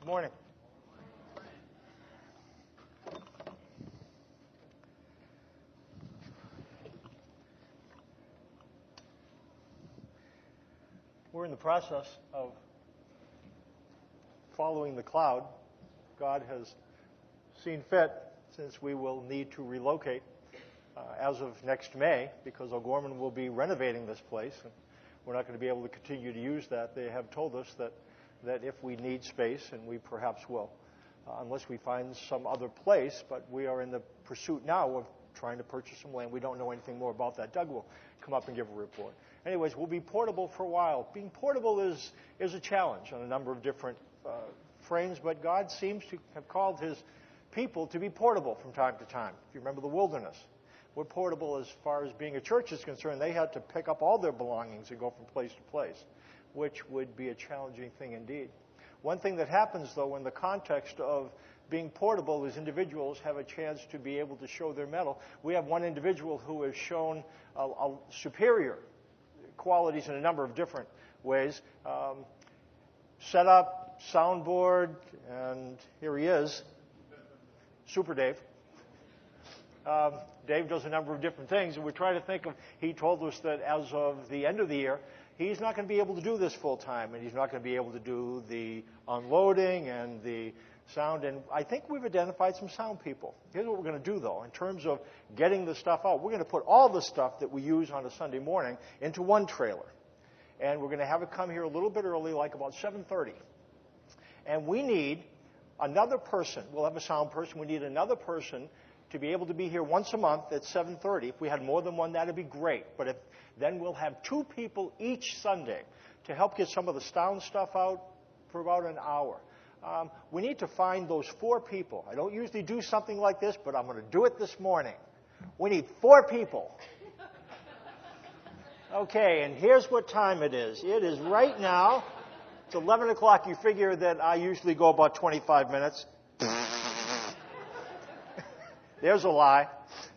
Morning. We're in the process of following the cloud. God has seen fit, since we will need to relocate as of next May, because O'Gorman will be renovating this place, and we're not going to be able to continue to use that. They have told us that if we need space, and we perhaps will, unless we find some other place, but we are in the pursuit now of trying to purchase some land. We don't know anything more about that. Doug will come up and give a report. Anyways, we'll be portable for a while. Being portable is a challenge on a number of different frames, but God seems to have called His people to be portable from time to time. If you remember the wilderness, we're portable as far as being a church is concerned. They had to pick up all their belongings and go from place to place, which would be a challenging thing indeed. One thing that happens, though, in the context of being portable is individuals have a chance to be able to show their mettle. We have one individual who has shown a superior qualities in a number of different ways. Setup, soundboard, and here he is, Super Dave. Dave does a number of different things, and we're trying to think of, he told us that as of the end of the year, he's not going to be able to do this full time, and he's not going to be able to do the unloading and the sound, and I think we've identified some sound people. Here's what we're going to do, though, in terms of getting the stuff out. We're going to put all the stuff that we use on a Sunday morning into one trailer, and we're going to have it come here a little bit early, like about 7:30, and we need another person. We'll have a sound person. We need another person to be able to be here once a month at 7:30. If we had more than one, that'd be great. But then we'll have two people each Sunday to help get some of the sound stuff out for about an hour. We need to find those 4 people. I don't usually do something like this, but I'm going to do it this morning. We need 4 people. Okay, and here's what time it is. It is right now. It's 11 o'clock. You figure that I usually go about 25 minutes. There's a lie.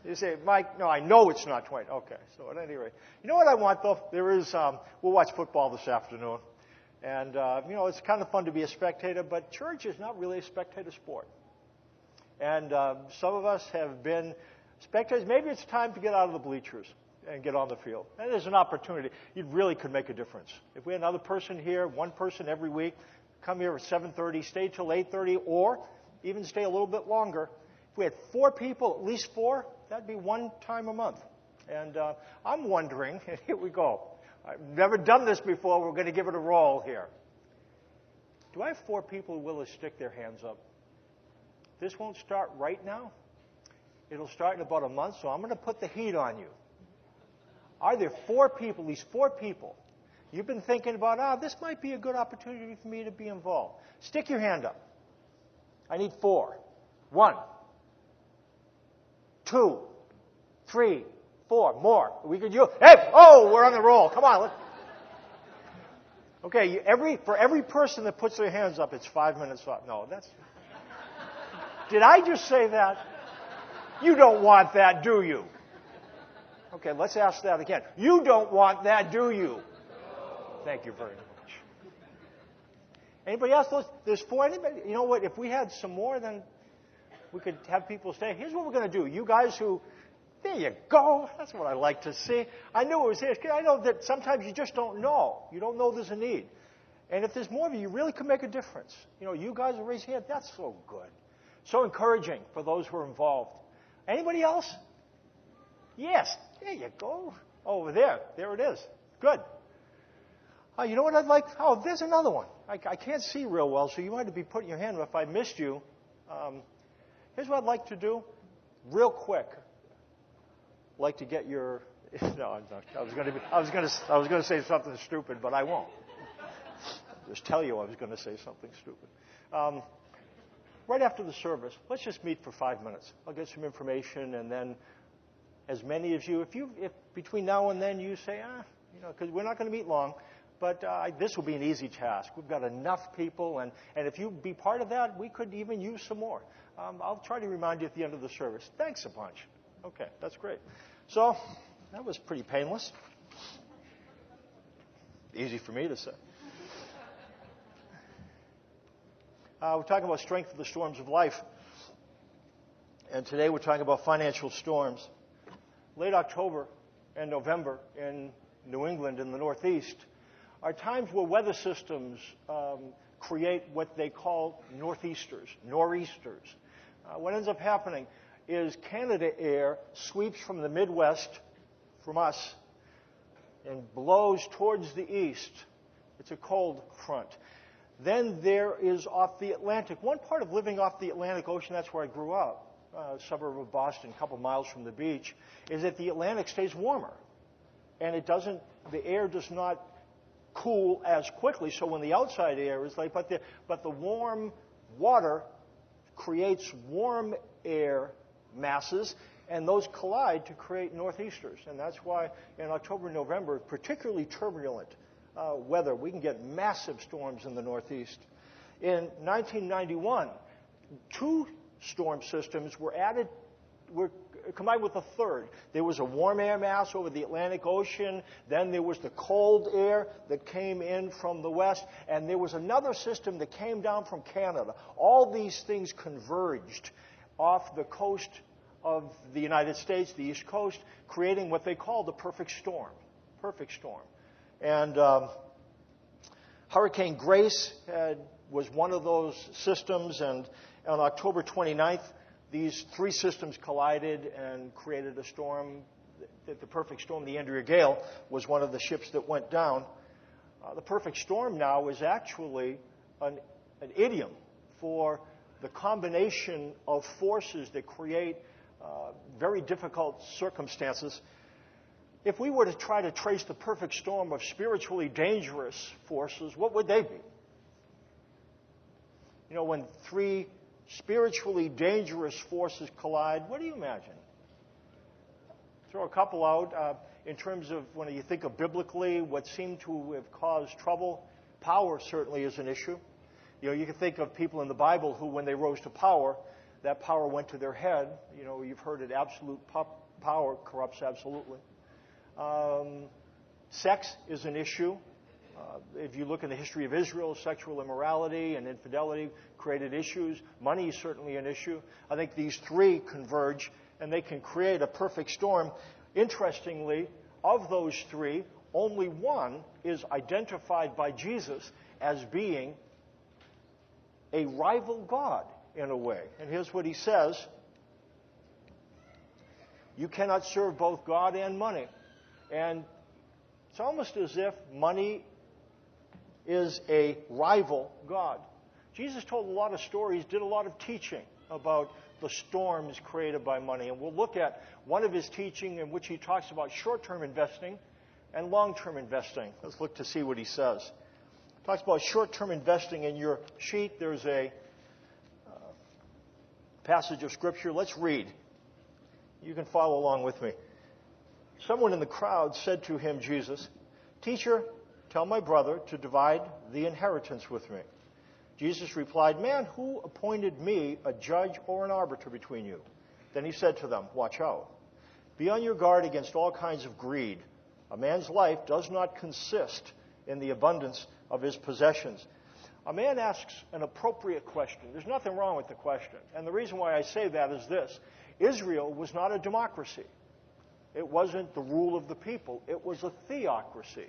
You say, Mike, no, I know it's not 20. Okay, so at any rate. You know what I want, though? There is, we'll watch football this afternoon. And, it's kind of fun to be a spectator, but church is not really a spectator sport. And some of us have been spectators. Maybe it's time to get out of the bleachers and get on the field. And there's an opportunity. You really could make a difference. If we had another person here, one person every week, come here at 7:30, stay till 8:30, or even stay a little bit longer. If we had 4 people, at least 4, that'd be one time a month. And I'm wondering, and here we go. I've never done this before. We're going to give it a roll here. Do I have 4 people who will stick their hands up? This won't start right now. It'll start in about a month, so I'm going to put the heat on you. Are there 4 people, these 4 people, you've been thinking about, this might be a good opportunity for me to be involved? Stick your hand up. I need 4. 1, 2, 3, 4, more. We could use. Hey, we're on the roll. Come on. Okay, for every person that puts their hands up, it's 5 minutes up. No, Did I just say that? You don't want that, do you? Okay, let's ask that again. You don't want that, do you? Thank you very much. Anybody else? There's 4. Anybody? You know what? If we had some more, then we could have people stay. Here's what we're going to do. You guys who, there you go. That's what I like to see. I knew it was here. I know that sometimes you just don't know. You don't know there's a need. And if there's more of you, you really can make a difference. You guys will raise your hand. That's so good. So encouraging for those who are involved. Anybody else? Yes. There you go. Over there. There it is. Good. You know what I'd like? There's another one. I can't see real well, so you might be putting your hand up. If I missed you, here's what I'd like to do, real quick. I'd like to get your. No, I'm not. I was going to say something stupid, but I won't. Just tell you I was going to say something stupid. Right after the service, let's just meet for 5 minutes. I'll get some information, and then, as many of you, if between now and then you say, because we're not going to meet long. But this will be an easy task. We've got enough people, and if you be part of that, we could even use some more. I'll try to remind you at the end of the service. Thanks a bunch. Okay, that's great. So that was pretty painless. Easy for me to say. We're talking about strength of the storms of life. And today we're talking about financial storms. Late October and November in New England in the Northeast are times where weather systems create what they call nor'easters. What ends up happening is Canada air sweeps from the Midwest, from us, and blows towards the east. It's a cold front. Then there is off the Atlantic. One part of living off the Atlantic Ocean, that's where I grew up, a suburb of Boston, a couple miles from the beach, is that the Atlantic stays warmer. And the air does not cool as quickly. So when the outside air is late, but the warm water creates warm air masses, and those collide to create nor'easters. And that's why in October and November, particularly turbulent weather, we can get massive storms in the Northeast. In 1991, 2 storm systems were combined with a third. There was a warm air mass over the Atlantic Ocean, then there was the cold air that came in from the west, and there was another system that came down from Canada. All these things converged off the coast of the United States, the East Coast, creating what they call the perfect storm. Perfect storm. And Hurricane Grace was one of those systems, and on October 29th, these 3 systems collided and created a storm. The perfect storm, the Andrea Gale, was one of the ships that went down. The perfect storm now is actually an idiom for the combination of forces that create very difficult circumstances. If we were to try to trace the perfect storm of spiritually dangerous forces, what would they be? You know, when 3 spiritually dangerous forces collide, what do you imagine? Throw a couple out. In terms of when you think of biblically, what seemed to have caused trouble, power certainly is an issue. You know, you can think of people in the Bible who, when they rose to power, that power went to their head. You know, you've heard it, absolute power corrupts absolutely. Sex is an issue. If you look in the history of Israel, sexual immorality and infidelity created issues. Money is certainly an issue. I think these 3 converge, and they can create a perfect storm. Interestingly, of those 3, only one is identified by Jesus as being a rival God in a way. And here's what he says: you cannot serve both God and money. And it's almost as if money is a rival God. Jesus told a lot of stories, did a lot of teaching about the storms created by money. And we'll look at one of his teaching in which he talks about short-term investing and long-term investing. Let's look to see what he says. He talks about short-term investing. In your sheet, there's a passage of Scripture. Let's read. You can follow along with me. Someone in the crowd said to him, Jesus, "Teacher, tell my brother to divide the inheritance with me." Jesus replied, "Man, who appointed me a judge or an arbiter between you?" Then he said to them, "Watch out. Be on your guard against all kinds of greed. A man's life does not consist in the abundance of his possessions." A man asks an appropriate question. There's nothing wrong with the question. And the reason why I say that is this. Israel was not a democracy. It wasn't the rule of the people. It was a theocracy.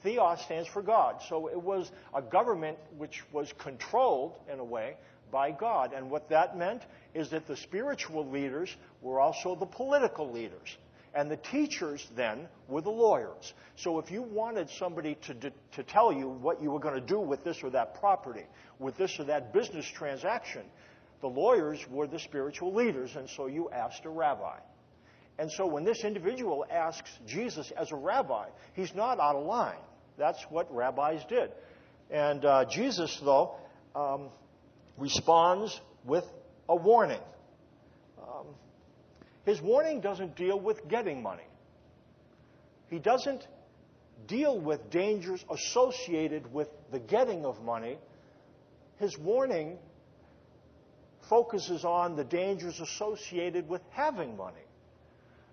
Theos stands for God. So it was a government which was controlled, in a way, by God. And what that meant is that the spiritual leaders were also the political leaders. And the teachers, then, were the lawyers. So if you wanted somebody to tell you what you were going to do with this or that property, with this or that business transaction, the lawyers were the spiritual leaders, and so you asked a rabbi. And so when this individual asks Jesus as a rabbi, he's not out of line. That's what rabbis did. And Jesus, though, responds with a warning. His warning doesn't deal with getting money. He doesn't deal with dangers associated with the getting of money. His warning focuses on the dangers associated with having money.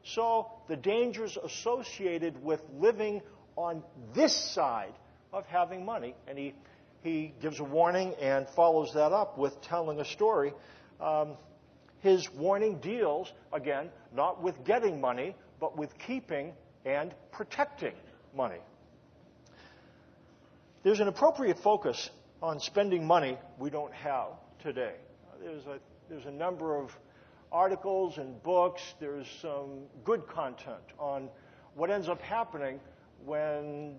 So the dangers associated with living on this side of having money. And he he gives a warning and follows that up with telling a story. His warning deals, again, not with getting money, but with keeping and protecting money. There's an appropriate focus on spending money we don't have today. There's a number of articles and books. There's some good content on what ends up happening when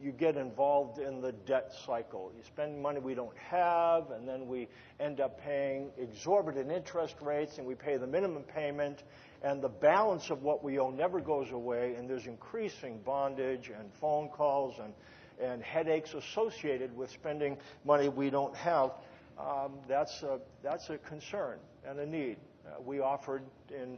you get involved in the debt cycle. You spend money we don't have, and then we end up paying exorbitant interest rates, and we pay the minimum payment, and the balance of what we owe never goes away, and there's increasing bondage and phone calls and headaches associated with spending money we don't have. That's a concern and a need. We offered in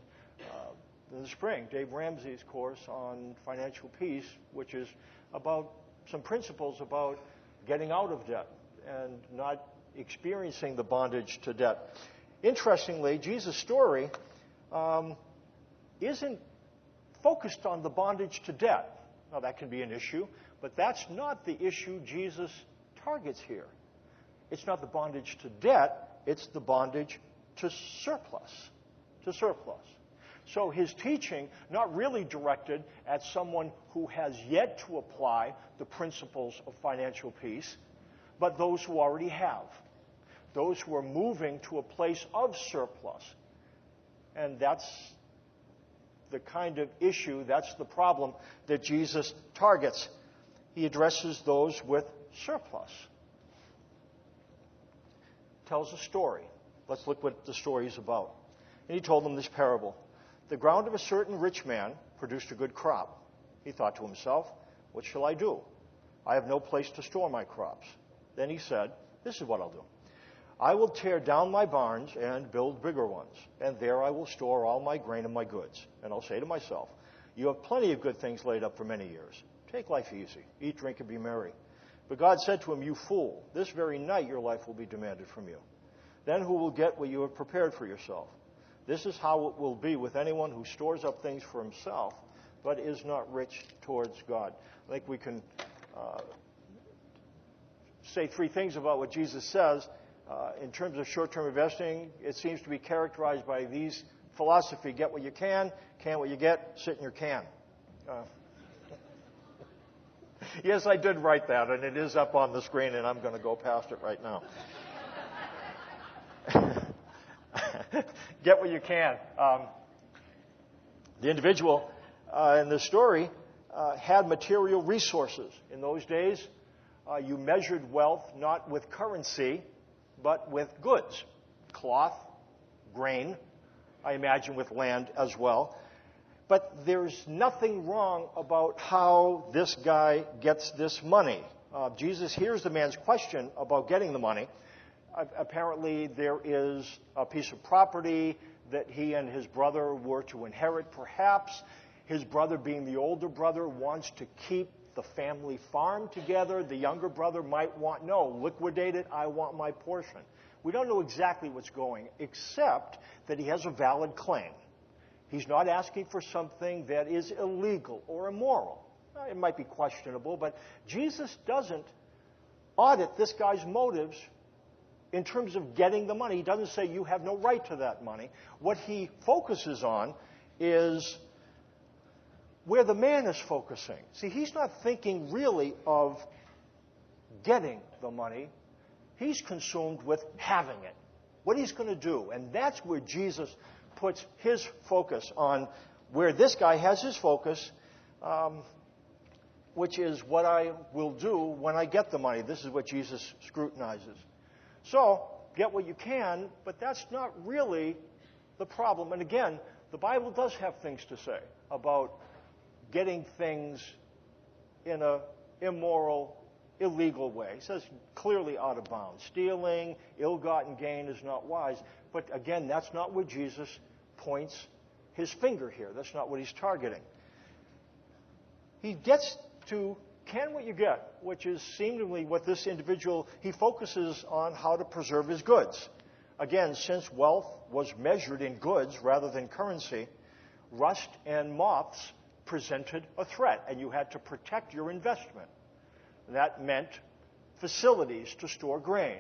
the spring Dave Ramsey's course on financial peace, which is about some principles about getting out of debt and not experiencing the bondage to debt. Interestingly, Jesus' story isn't focused on the bondage to debt. Now, that can be an issue, but that's not the issue Jesus targets here. It's not the bondage to debt, it's the bondage to surplus. So his teaching, not really directed at someone who has yet to apply the principles of financial peace, but those who already have, those who are moving to a place of surplus. And that's the kind of issue, that's the problem that Jesus targets. He addresses those with surplus. Tells a story. Let's look what the story is about. And he told them this parable. The ground of a certain rich man produced a good crop. He thought to himself, what shall I do? I have no place to store my crops. Then he said, this is what I'll do. I will tear down my barns and build bigger ones, and there I will store all my grain and my goods. And I'll say to myself, you have plenty of good things laid up for many years. Take life easy. Eat, drink, and be merry. But God said to him, you fool, this very night your life will be demanded from you. Then who will get what you have prepared for yourself? This is how it will be with anyone who stores up things for himself, but is not rich towards God. I think we can say three things about what Jesus says. In terms of short-term investing, it seems to be characterized by these philosophy: get what you can what you get, sit in your can. Yes, I did write that, and it is up on the screen, and I'm going to go past it right now. Get what you can. The individual in the story had material resources. In those days, you measured wealth not with currency, but with goods. Cloth, grain, I imagine with land as well. But there's nothing wrong about how this guy gets this money. Jesus hears the man's question about getting the money. Apparently, there is a piece of property that he and his brother were to inherit. Perhaps his brother, being the older brother, wants to keep the family farm together. The younger brother might want, no, liquidate it, I want my portion. We don't know exactly what's going, except that he has a valid claim. He's not asking for something that is illegal or immoral. It might be questionable, but Jesus doesn't audit this guy's motives in terms of getting the money. He doesn't say you have no right to that money. What he focuses on is where the man is focusing. See, he's not thinking really of getting the money. He's consumed with having it, what he's going to do. And that's where Jesus puts his focus on, where this guy has his focus, which is what I will do when I get the money. This is what Jesus scrutinizes. So, get what you can, but that's not really the problem. And again, the Bible does have things to say about getting things in an immoral, illegal way. It says clearly out of bounds. Stealing, ill-gotten gain is not wise. But again, that's not where Jesus points his finger here. That's not what he's targeting. He gets to can what you get, which is seemingly what this individual, he focuses on how to preserve his goods. Again, since wealth was measured in goods rather than currency, rust and moths presented a threat, and you had to protect your investment. That meant facilities to store grain.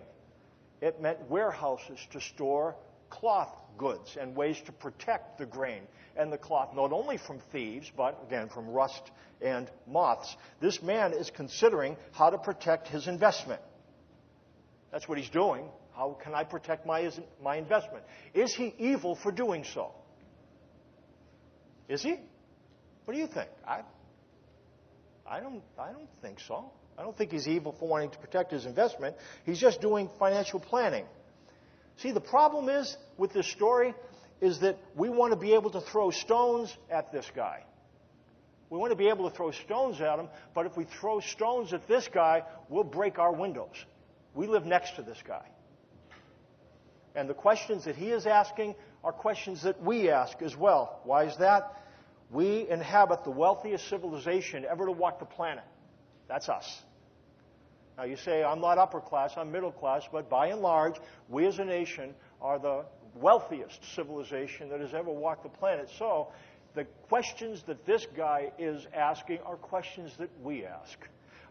It meant warehouses to store cloth goods and ways to protect the grain and the cloth, not only from thieves, but again from rust and moths. This man is considering how to protect his investment. That's what he's doing. How can I protect my investment? Is he evil for doing so? Is he? What do you think? I don't think so. I don't think he's evil for wanting to protect his investment. He's just doing financial planning. See, the problem is with this story is that we want to be able to throw stones at this guy. We want to be able to throw stones at him, but if we throw stones at this guy, we'll break our windows. We live next to this guy. And the questions that he is asking are questions that we ask as well. Why is that? We inhabit the wealthiest civilization ever to walk the planet. That's us. Now you say, I'm not upper class, I'm middle class, but by and large, we as a nation are the wealthiest civilization that has ever walked the planet. So the questions that this guy is asking are questions that we ask.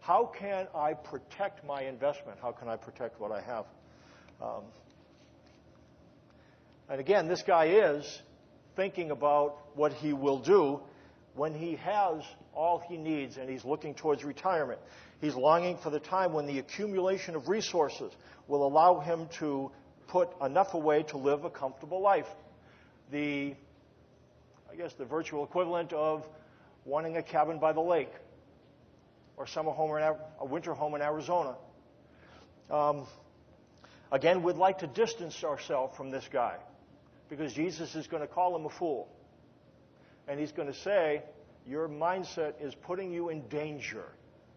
How can I protect my investment? How can I protect what I have? And again, this guy is thinking about what he will do when he has all he needs and he's looking towards retirement. He's longing for the time when the accumulation of resources will allow him to put enough away to live a comfortable life. The virtual equivalent of wanting a cabin by the lake or a winter home in Arizona. Again, we'd like to distance ourselves from this guy because Jesus is going to call him a fool. And he's going to say, your mindset is putting you in danger.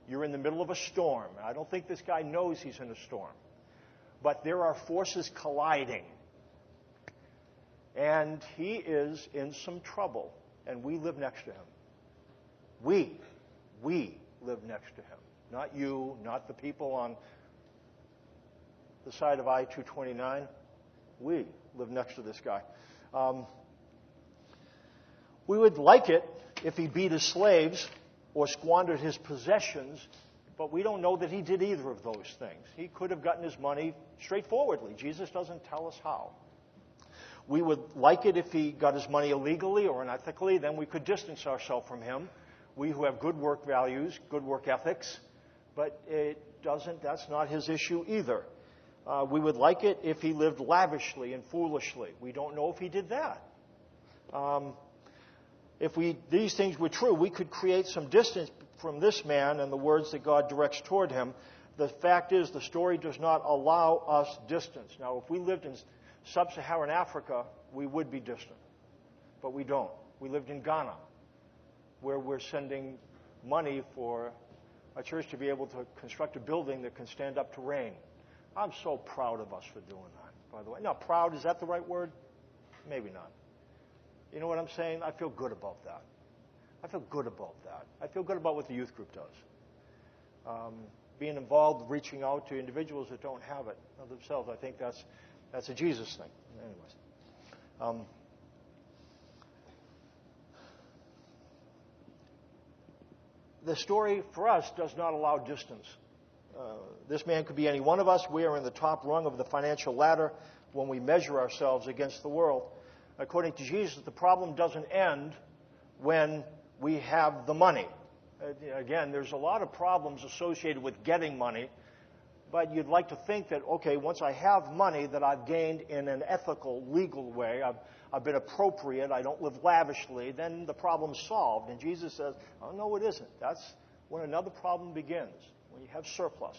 You're in the middle of a storm. I don't think this guy knows he's in a storm. But there are forces colliding. And he is in some trouble. And we live next to him. We live next to him. Not you, not the people on the side of I-229. We live next to this guy. We would like it if he beat his slaves or squandered his possessions, but we don't know that he did either of those things. He could have gotten his money straightforwardly. Jesus doesn't tell us how. We would like it if he got his money illegally or unethically, then we could distance ourselves from him. We who have good work values, good work ethics, but that's not his issue either. We would like it if he lived lavishly and foolishly. We don't know if he did that. If these things were true, we could create some distance from this man and the words that God directs toward him. The fact is, the story does not allow us distance. Now, if we lived in sub-Saharan Africa, we would be distant. But we don't. We lived in Ghana, where we're sending money for a church to be able to construct a building that can stand up to rain. I'm so proud of us for doing that, by the way. Now, proud, is that the right word? Maybe not. You know what I'm saying? I feel good about that. I feel good about that. I feel good about what the youth group does. Being involved, reaching out to individuals that don't have it themselves, I think that's a Jesus thing. Anyways. The story for us does not allow distance. This man could be any one of us. We are in the top rung of the financial ladder when we measure ourselves against the world. According to Jesus, the problem doesn't end when we have the money. Again, there's a lot of problems associated with getting money, but you'd like to think that, okay, once I have money that I've gained in an ethical, legal way, I've been appropriate, I don't live lavishly, then the problem's solved. And Jesus says, oh, no, it isn't. That's when another problem begins, when you have surplus.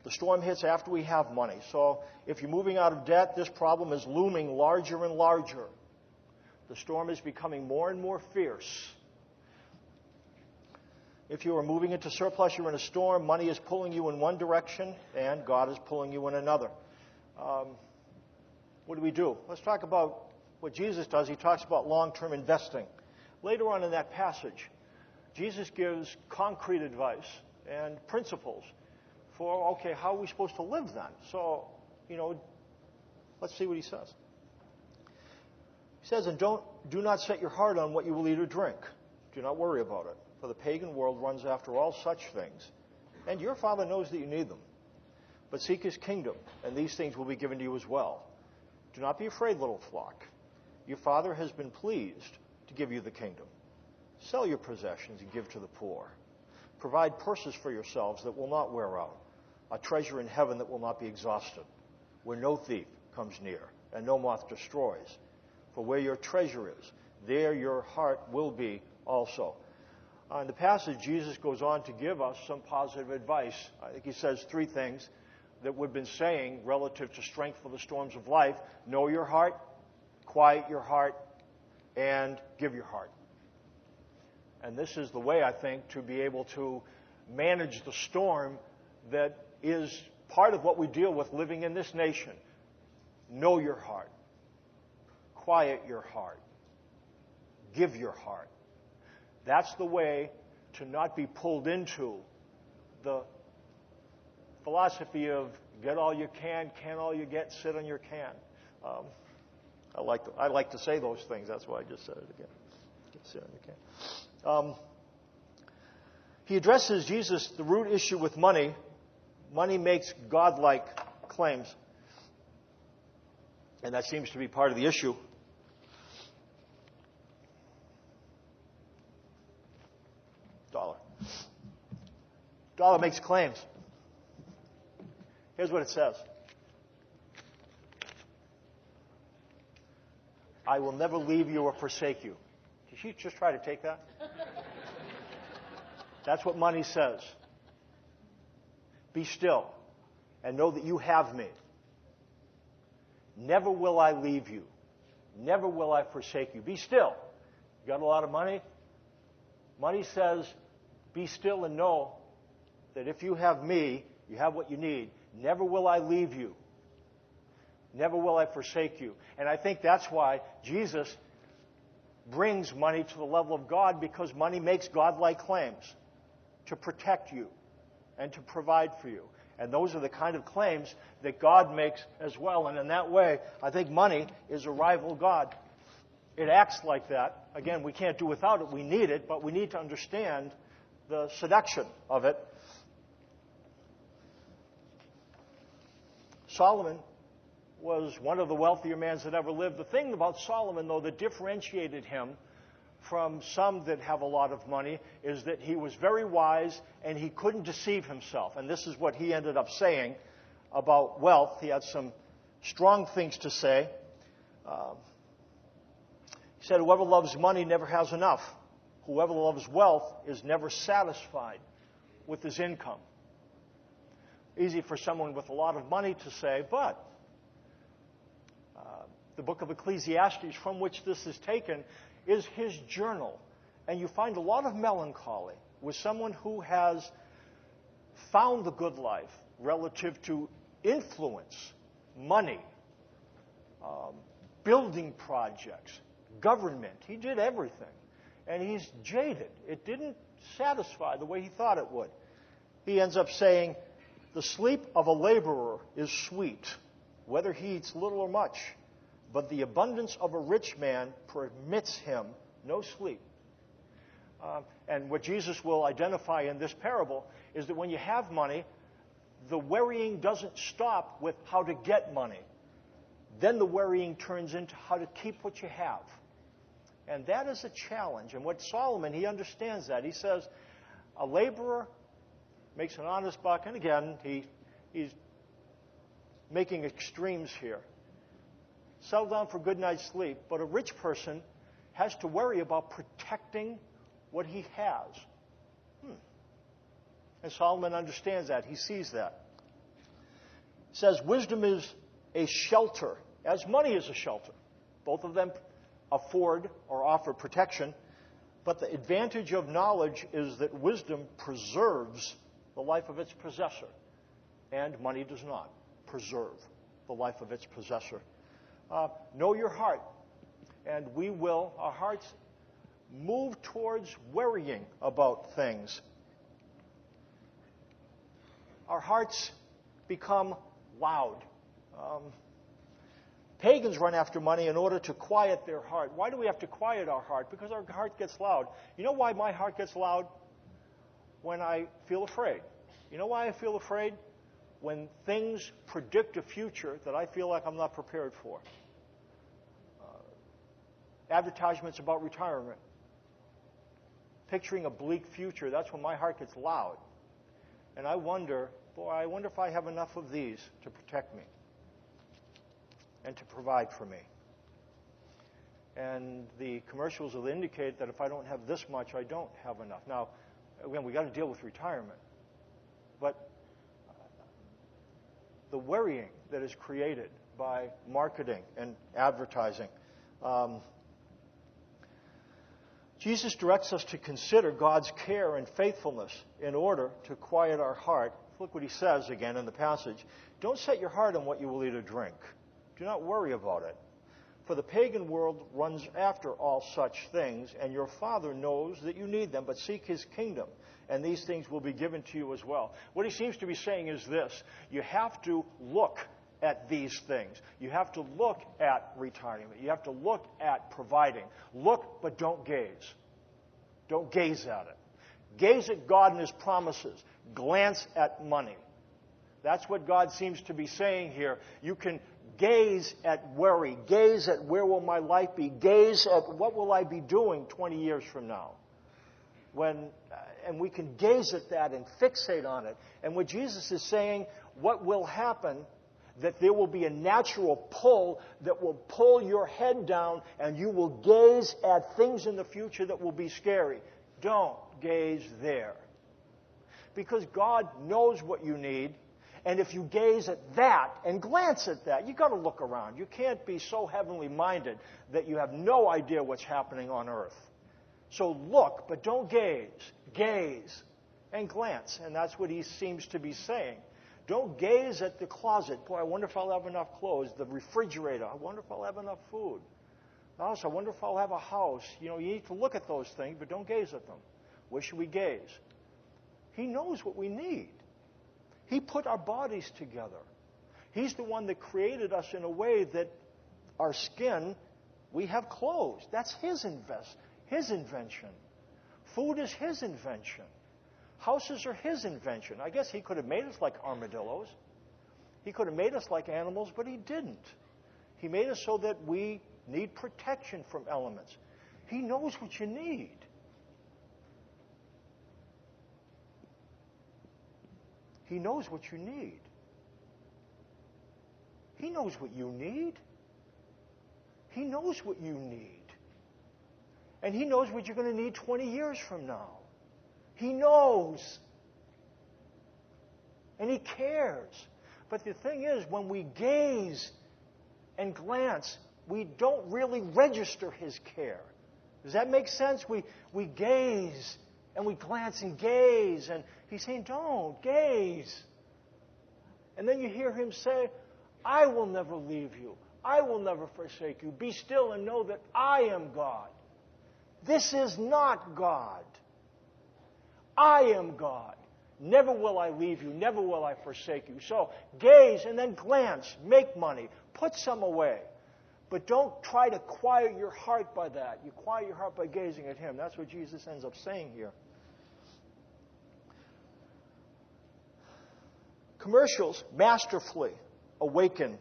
The storm hits after we have money. So if you're moving out of debt, this problem is looming larger and larger. The storm is becoming more and more fierce. If you are moving into surplus, you're in a storm. Money is pulling you in one direction, and God is pulling you in another. What do? Let's talk about what Jesus does. He talks about long-term investing. Later on in that passage, Jesus gives concrete advice and principles for, okay, how are we supposed to live then? So, let's see what he says. He says, and do not set your heart on what you will eat or drink. Do not worry about it, for the pagan world runs after all such things. And your Father knows that you need them. But seek His kingdom, and these things will be given to you as well. Do not be afraid, little flock. Your Father has been pleased to give you the kingdom. Sell your possessions and give to the poor. Provide purses for yourselves that will not wear out, a treasure in heaven that will not be exhausted, where no thief comes near and no moth destroys. For where your treasure is, there your heart will be also. In the passage, Jesus goes on to give us some positive advice. I think He says three things that we've been saying relative to strength for the storms of life. Know your heart, quiet your heart, and give your heart. And this is the way, I think, to be able to manage the storm that is part of what we deal with living in this nation. Know your heart. Quiet your heart. Give your heart. That's the way to not be pulled into the philosophy of get all you can all you get, sit on your can. I like to say those things. That's why I just said it again. Sit on your can. He addresses Jesus the root issue with money. Money makes godlike claims. And that seems to be part of the issue. Dollar makes claims. Here's what it says. I will never leave you or forsake you. Did she just try to take that? That's what money says. Be still and know that you have me. Never will I leave you. Never will I forsake you. Be still. You got a lot of money? Money says, be still and know that if you have me, you have what you need. Never will I leave you. Never will I forsake you. And I think that's why Jesus brings money to the level of God, because money makes godlike claims to protect you and to provide for you. And those are the kind of claims that God makes as well. And in that way, I think money is a rival God. It acts like that. Again, we can't do without it. We need it, but we need to understand the seduction of it. Solomon was one of the wealthier men that ever lived. The thing about Solomon, though, that differentiated him from some that have a lot of money is that he was very wise and he couldn't deceive himself. And this is what he ended up saying about wealth. He had some strong things to say. He said, whoever loves money never has enough. Whoever loves wealth is never satisfied with his income. Easy for someone with a lot of money to say, but the book of Ecclesiastes, from which this is taken, is his journal. And you find a lot of melancholy with someone who has found the good life relative to influence, money, building projects, government. He did everything. And he's jaded. It didn't satisfy the way he thought it would. He ends up saying, the sleep of a laborer is sweet, whether he eats little or much. But the abundance of a rich man permits him no sleep. And what Jesus will identify in this parable is that when you have money, the worrying doesn't stop with how to get money. Then the worrying turns into how to keep what you have. And that is a challenge. And what Solomon, he understands that. He says, a laborer makes an honest buck. And again, he's making extremes here. Settle down for a good night's sleep. But a rich person has to worry about protecting what he has. And Solomon understands that. He sees that. He says, wisdom is a shelter, as money is a shelter. Both of them afford or offer protection. But the advantage of knowledge is that wisdom preserves the life of its possessor. And money does not preserve the life of its possessor. Know your heart. And our hearts move towards worrying about things. Our hearts become loud. Pagans run after money in order to quiet their heart. Why do we have to quiet our heart? Because our heart gets loud. You know why my heart gets loud? When I feel afraid. You know why I feel afraid? When things predict a future that I feel like I'm not prepared for. Advertisements about retirement. Picturing a bleak future, that's when my heart gets loud. And I wonder if I have enough of these to protect me and to provide for me. And the commercials will indicate that if I don't have this much, I don't have enough. Now, again, we've got to deal with retirement. But the worrying that is created by marketing and advertising. Jesus directs us to consider God's care and faithfulness in order to quiet our heart. Look what he says again in the passage. Don't set your heart on what you will eat or drink. Do not worry about it. For the pagan world runs after all such things, and your Father knows that you need them, but seek His kingdom, and these things will be given to you as well. What he seems to be saying is this. You have to look at these things. You have to look at retirement. You have to look at providing. Look, but don't gaze. Don't gaze at it. Gaze at God and His promises. Glance at money. That's what God seems to be saying here. You can gaze at worry. Gaze at where will my life be. Gaze at what will I be doing 20 years from now. And we can gaze at that and fixate on it. And what Jesus is saying, what will happen, that there will be a natural pull that will pull your head down and you will gaze at things in the future that will be scary. Don't gaze there. Because God knows what you need. And if you gaze at that and glance at that, you've got to look around. You can't be so heavenly minded that you have no idea what's happening on earth. So look, but don't gaze. Gaze and glance. And that's what he seems to be saying. Don't gaze at the closet. Boy, I wonder if I'll have enough clothes. The refrigerator. I wonder if I'll have enough food. The house. I wonder if I'll have a house. You need to look at those things, but don't gaze at them. Where should we gaze? He knows what we need. He put our bodies together. He's the one that created us in a way that our skin, we have clothes. That's His invention. Food is His invention. Houses are His invention. I guess He could have made us like armadillos. He could have made us like animals, but He didn't. He made us so that we need protection from elements. He knows what you need. He knows what you need. He knows what you need. He knows what you need. And He knows what you're going to need 20 years from now. He knows. And He cares. But the thing is, when we gaze and glance, we don't really register His care. Does that make sense? We gaze and we glance and gaze. And He's saying, don't gaze. And then you hear Him say, I will never leave you. I will never forsake you. Be still and know that I am God. This is not God. I am God. Never will I leave you. Never will I forsake you. So gaze and then glance. Make money. Put some away. But don't try to quiet your heart by that. You quiet your heart by gazing at Him. That's what Jesus ends up saying here. Commercials masterfully awaken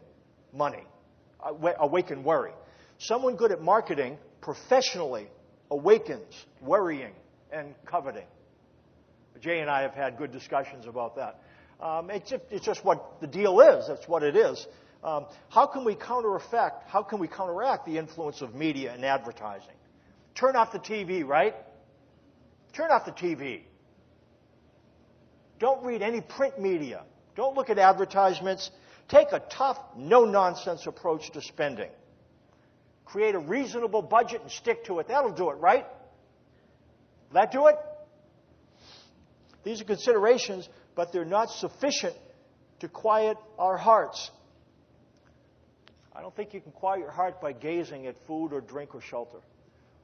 money, awaken worry. Someone good at marketing professionally awakens worrying and coveting. Jay and I have had good discussions about that. It's just what the deal is. That's what it is. How can we counteract the influence of media and advertising? Turn off the TV, right? Turn off the TV. Don't read any print media. Don't look at advertisements. Take a tough, no-nonsense approach to spending. Create a reasonable budget and stick to it. That'll do it, right? Will that do it? These are considerations, but they're not sufficient to quiet our hearts. I don't think you can quiet your heart by gazing at food or drink or shelter,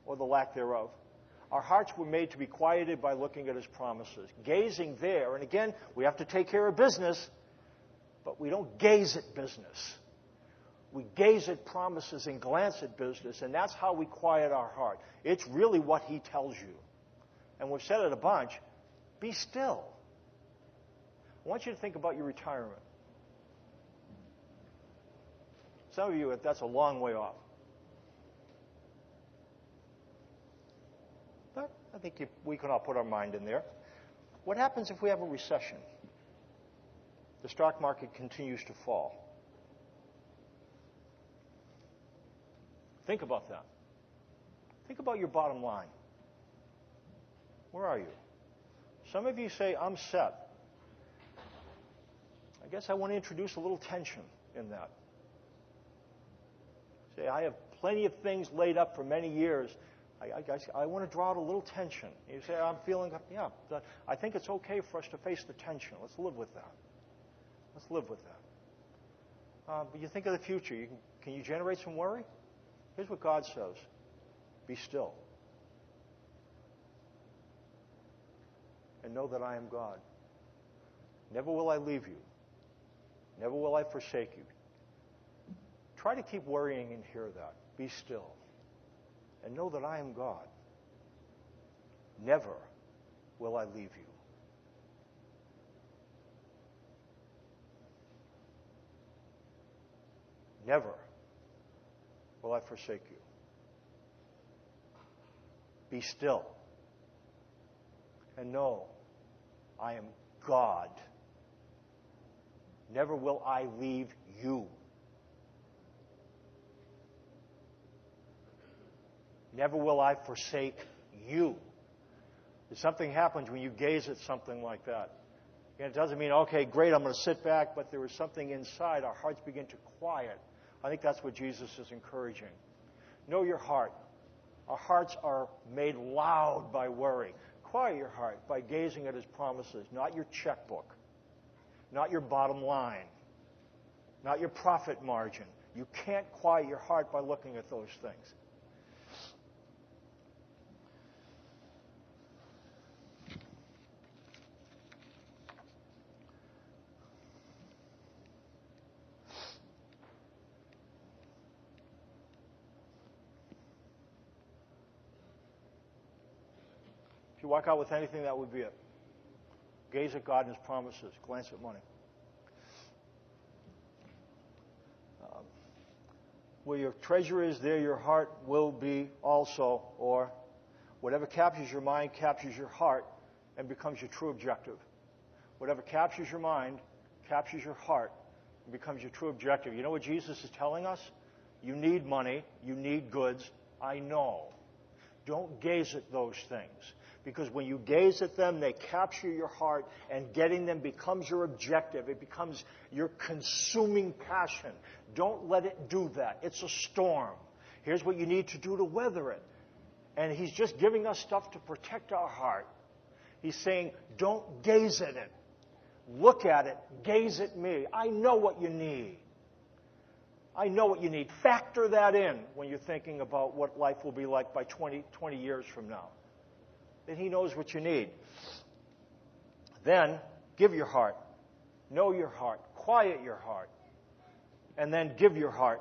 or the lack thereof. Our hearts were made to be quieted by looking at His promises. Gazing there, and again, we have to take care of business, but we don't gaze at business. We gaze at promises and glance at business, and that's how we quiet our heart. It's really what He tells you. And we've said it a bunch. Be still. I want you to think about your retirement. Some of you, that's a long way off. But I think we can all put our mind in there. What happens if we have a recession? The stock market continues to fall. Think about that. Think about your bottom line. Where are you? Some of you say, I'm set. I guess I want to introduce a little tension in that. Say, I have plenty of things laid up for many years. I want to draw out a little tension. You say, I'm feeling, yeah, I think it's okay for us to face the tension. Let's live with that. Let's live with that. But you think of the future. Can you generate some worry? Here's what God says. Be still. And know that I am God. Never will I leave you. Never will I forsake you. Try to keep worrying and hear that. Be still. And know that I am God. Never will I leave you. Never will I forsake you. Be still. And know I am God. Never will I leave you. Never will I forsake you. If something happens when you gaze at something like that, and it doesn't mean, okay, great, I'm going to sit back, but there is something inside. Our hearts begin to quiet. I think that's what Jesus is encouraging. Know your heart. Our hearts are made loud by worry. Quiet your heart by gazing at His promises, not your checkbook, not your bottom line, not your profit margin. You can't quiet your heart by looking at those things. If you walk out with anything, that would be it. Gaze at God and His promises. Glance at money. Where your treasure is, there your heart will be also. Or whatever captures your mind captures your heart and becomes your true objective. Whatever captures your mind captures your heart and becomes your true objective. You know what Jesus is telling us? You need money. You need goods. I know. Don't gaze at those things. Because when you gaze at them, they capture your heart, and getting them becomes your objective. It becomes your consuming passion. Don't let it do that. It's a storm. Here's what you need to do to weather it. And He's just giving us stuff to protect our heart. He's saying, don't gaze at it. Look at it. Gaze at me. I know what you need. I know what you need. Factor that in when you're thinking about what life will be like by 20 years from now. That He knows what you need. Then, give your heart. Know your heart. Quiet your heart. And then give your heart.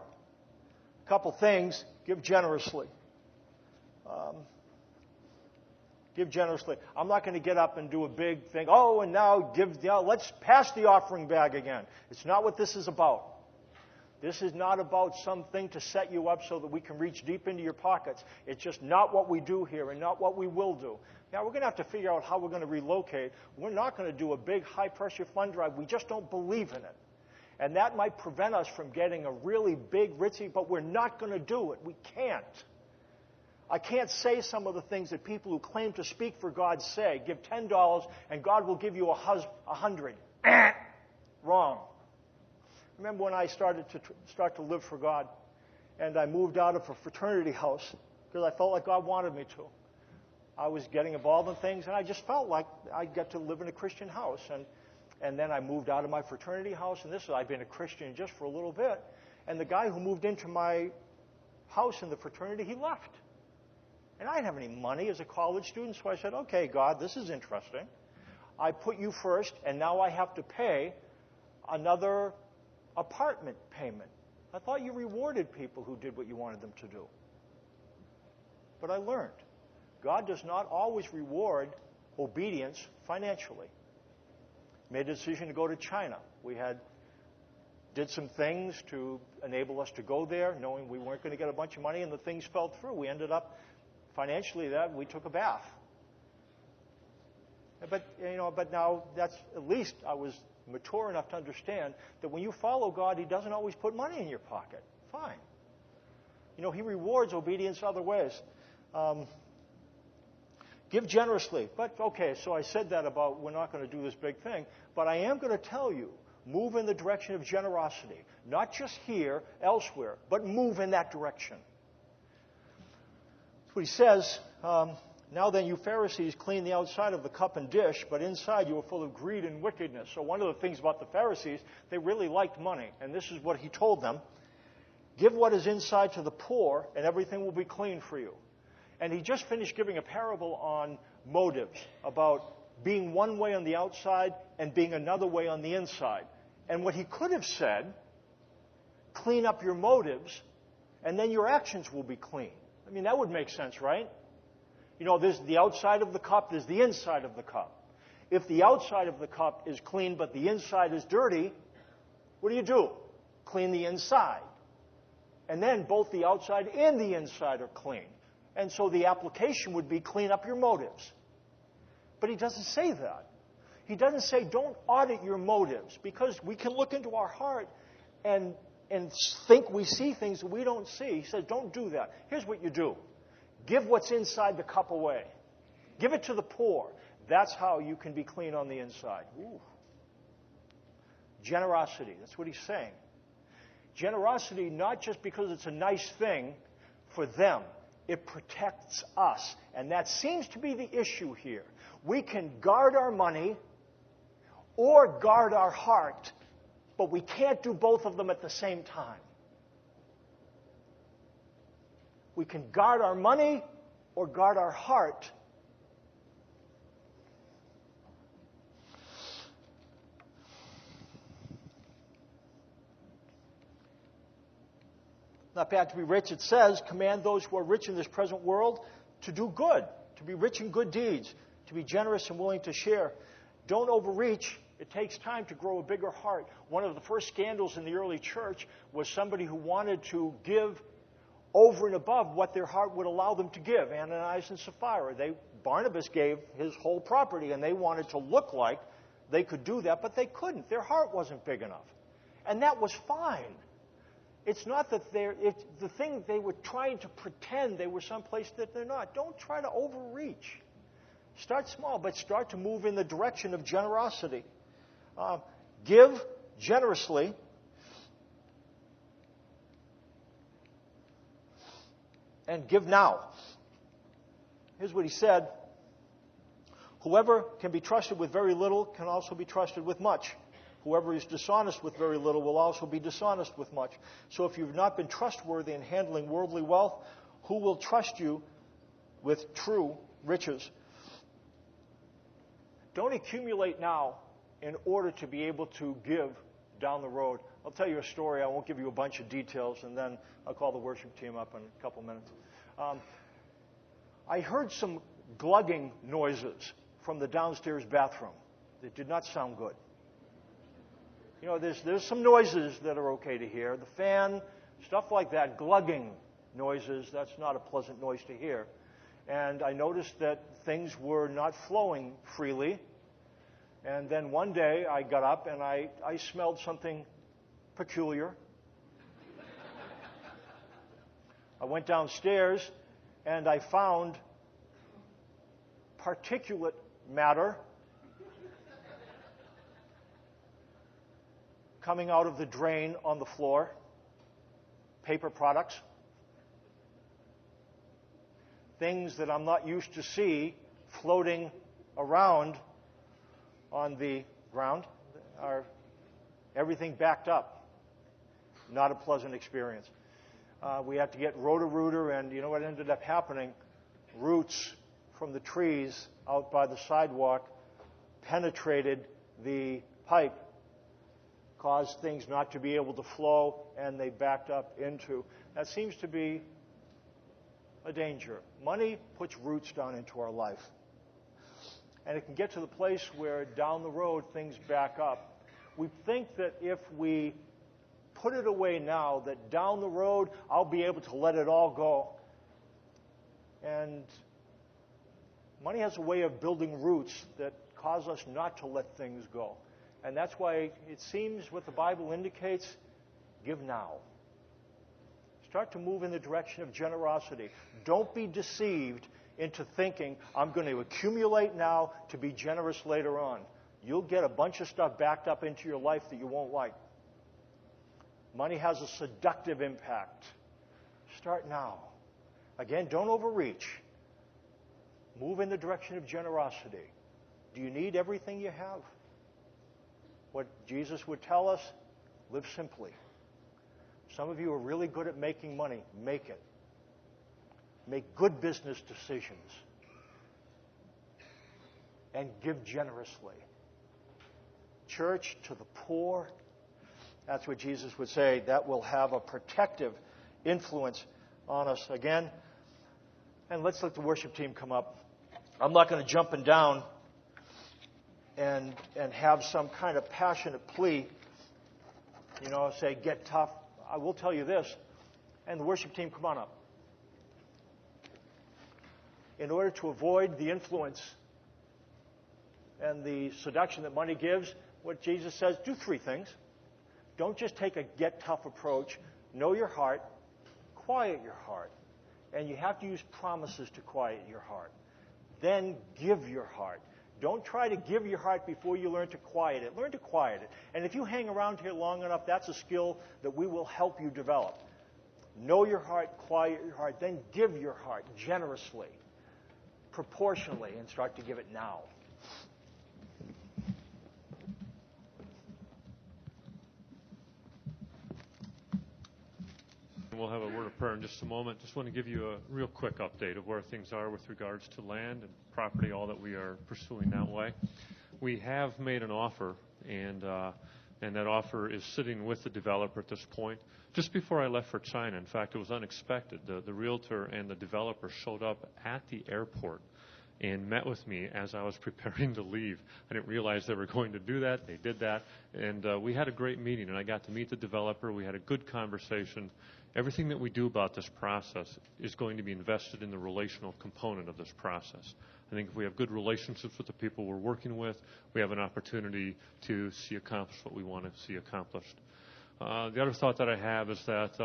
A couple things. Give generously. Give generously. I'm not going to get up and do a big thing. Oh, and now let's pass the offering bag again. It's not what this is about. This is not about something to set you up so that we can reach deep into your pockets. It's just not what we do here and not what we will do. Now, we're going to have to figure out how we're going to relocate. We're not going to do a big high-pressure fund drive. We just don't believe in it. And that might prevent us from getting a really big, ritzy, but we're not going to do it. We can't. I can't say some of the things that people who claim to speak for God say. Give $10 and God will give you $100. Wrong. Remember when I started to live for God, and I moved out of a fraternity house because I felt like God wanted me to. I was getting involved in things, and I just felt like I'd get to live in a Christian house. And then I moved out of my fraternity house, and I've been a Christian just for a little bit. And the guy who moved into my house in the fraternity, he left. And I didn't have any money as a college student, so I said, okay, God, this is interesting. I put you first, and now I have to pay another apartment payment. I thought you rewarded people who did what you wanted them to do. But I learned God does not always reward obedience financially. made a decision to go to China. We did some things to enable us to go there, knowing we weren't going to get a bunch of money, and the things fell through. We ended up financially we took a bath. But now that's at least I was mature enough to understand that when you follow God, He doesn't always put money in your pocket. Fine. He rewards obedience other ways. Give generously. But, okay, so I said that about we're not going to do this big thing. But I am going to tell you, move in the direction of generosity. Not just here, elsewhere, but move in that direction. That's what he says. Now then, you Pharisees clean the outside of the cup and dish, but inside you are full of greed and wickedness. So one of the things about the Pharisees, they really liked money. And this is what he told them. Give what is inside to the poor, and everything will be clean for you. And he just finished giving a parable on motives, about being one way on the outside and being another way on the inside. And what he could have said, clean up your motives, and then your actions will be clean. I mean, that would make sense, right? There's the outside of the cup, there's the inside of the cup. If the outside of the cup is clean but the inside is dirty, what do? Clean the inside. And then both the outside and the inside are clean. And so the application would be clean up your motives. But he doesn't say that. He doesn't say don't audit your motives, because we can look into our heart and think we see things that we don't see. He says don't do that. Here's what you do. Give what's inside the cup away. Give it to the poor. That's how you can be clean on the inside. Ooh. Generosity. That's what he's saying. Generosity, not just because it's a nice thing for them. It protects us. And that seems to be the issue here. We can guard our money or guard our heart, but we can't do both of them at the same time. We can guard our money or guard our heart. Not bad to be rich. It says, command those who are rich in this present world to do good, to be rich in good deeds, to be generous and willing to share. Don't overreach. It takes time to grow a bigger heart. One of the first scandals in the early church was somebody who wanted to give over and above what their heart would allow them to give. Ananias and Sapphira. Barnabas gave his whole property, and they wanted to look like they could do that, but they couldn't. Their heart wasn't big enough. And that was fine. It's not that it's the thing they were trying to pretend they were someplace that they're not. Don't try to overreach. Start small, but start to move in the direction of generosity. Give generously. And give now. Here's what he said. Whoever can be trusted with very little can also be trusted with much. Whoever is dishonest with very little will also be dishonest with much. So if you've not been trustworthy in handling worldly wealth, who will trust you with true riches? Don't accumulate now in order to be able to give down the road. I'll tell you a story. I won't give you a bunch of details, and then I'll call the worship team up in a couple minutes. I heard some glugging noises from the downstairs bathroom that did not sound good. There's some noises that are okay to hear. The fan, stuff like that, glugging noises, that's not a pleasant noise to hear. And I noticed that things were not flowing freely. And then one day I got up and I smelled something peculiar. I went downstairs and I found particulate matter coming out of the drain on the floor, paper products, things that I'm not used to see floating around on the ground, are everything backed up. Not a pleasant experience. We had to get Roto-Rooter, and you know what ended up happening? Roots from the trees out by the sidewalk penetrated the pipe, caused things not to be able to flow, and they backed up into. That seems to be a danger. Money puts roots down into our life. and it can get to the place where down the road things back up. We think that if we put it away now, that down the road I'll be able to let it all go. And money has a way of building roots that cause us not to let things go. And that's why it seems what the Bible indicates, give now. Start to move in the direction of generosity. Don't be deceived into thinking, I'm going to accumulate now to be generous later on. You'll get a bunch of stuff backed up into your life that you won't like. Money has a seductive impact. Start now. Again, don't overreach. Move in the direction of generosity. Do you need everything you have? What Jesus would tell us, live simply. Some of you are really good at making money. Make it. Make good business decisions. And give generously. Church to the poor. That's what Jesus would say. That will have a protective influence on us. Again, and let's let the worship team come up. I'm not going to jump and down and have some kind of passionate plea, say, get tough. I will tell you this, and the worship team, come on up. In order to avoid the influence and the seduction that money gives, what Jesus says, do three things. Don't just take a get tough approach. Know your heart. Quiet your heart. And you have to use promises to quiet your heart. Then give your heart. Don't try to give your heart before you learn to quiet it. Learn to quiet it. And if you hang around here long enough, that's a skill that we will help you develop. Know your heart, quiet your heart, then give your heart generously, proportionally, and start to give it now. We'll have a word of prayer in just a moment. Just want to give you a real quick update of where things are with regards to land and property, all that we are pursuing that way. We have made an offer, and that offer is sitting with the developer at this point. Just before I left for China, in fact, it was unexpected. The realtor and the developer showed up at the airport and met with me as I was preparing to leave. I didn't realize they were going to do that. They did that. And we had a great meeting, and I got to meet the developer. We had a good conversation. Everything that we do about this process is going to be invested in the relational component of this process. I think if we have good relationships with the people we're working with, we have an opportunity to see accomplished what we want to see accomplished. The other thought that I have is that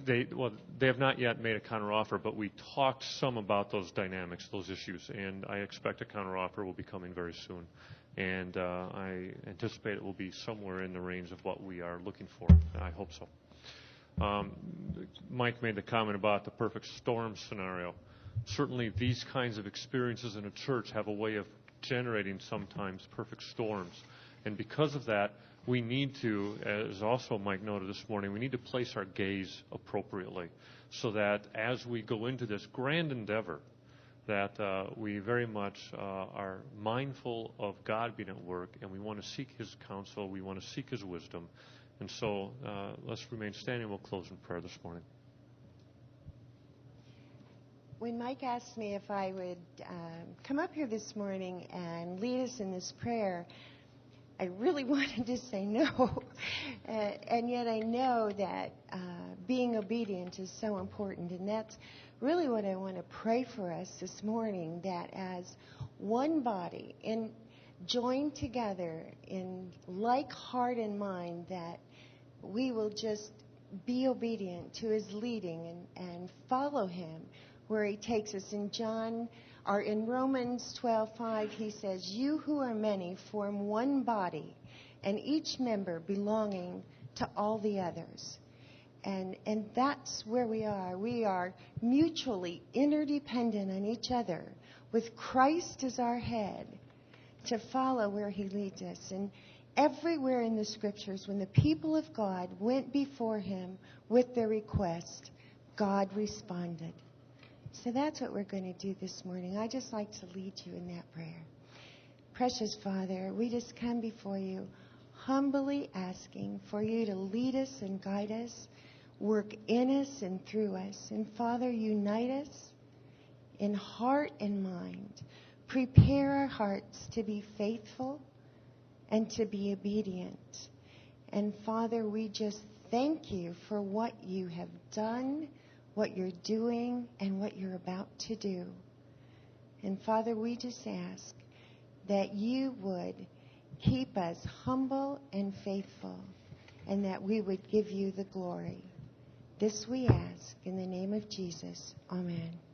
they have not yet made a counteroffer, but we talked some about those dynamics, those issues, and I expect a counteroffer will be coming very soon. And I anticipate it will be somewhere in the range of what we are looking for. I hope so. Mike made the comment about the perfect storm scenario. Certainly these kinds of experiences in a church have a way of generating sometimes perfect storms. And because of that, we need to, as also Mike noted this morning, we need to place our gaze appropriately so that as we go into this grand endeavor, that we very much are mindful of God being at work, and we want to seek His counsel, we want to seek His wisdom. And so let's remain standing. We'll close in prayer this morning. When Mike asked me if I would come up here this morning and lead us in this prayer, I really wanted to say no. And yet I know that being obedient is so important. And that's really what I want to pray for us this morning, that as one body, and joined together in like heart and mind, that we will just be obedient to His leading and follow Him where He takes us. In Romans 12:5, He says, "You who are many form one body, and each member belonging to all the others." And that's where we are. We are mutually interdependent on each other, with Christ as our head, to follow where He leads us. And everywhere in the Scriptures, when the people of God went before Him with their request, God responded. So that's what we're going to do this morning. I just like to lead you in that prayer. Precious Father, we just come before you humbly asking for you to lead us and guide us, work in us and through us. And Father, unite us in heart and mind prepare our hearts to be faithful and to be obedient. And Father, we just thank you for what you have done, what you're doing, and what you're about to do. And Father, we just ask that you would keep us humble and faithful, and that we would give you the glory. This we ask in the name of Jesus. Amen.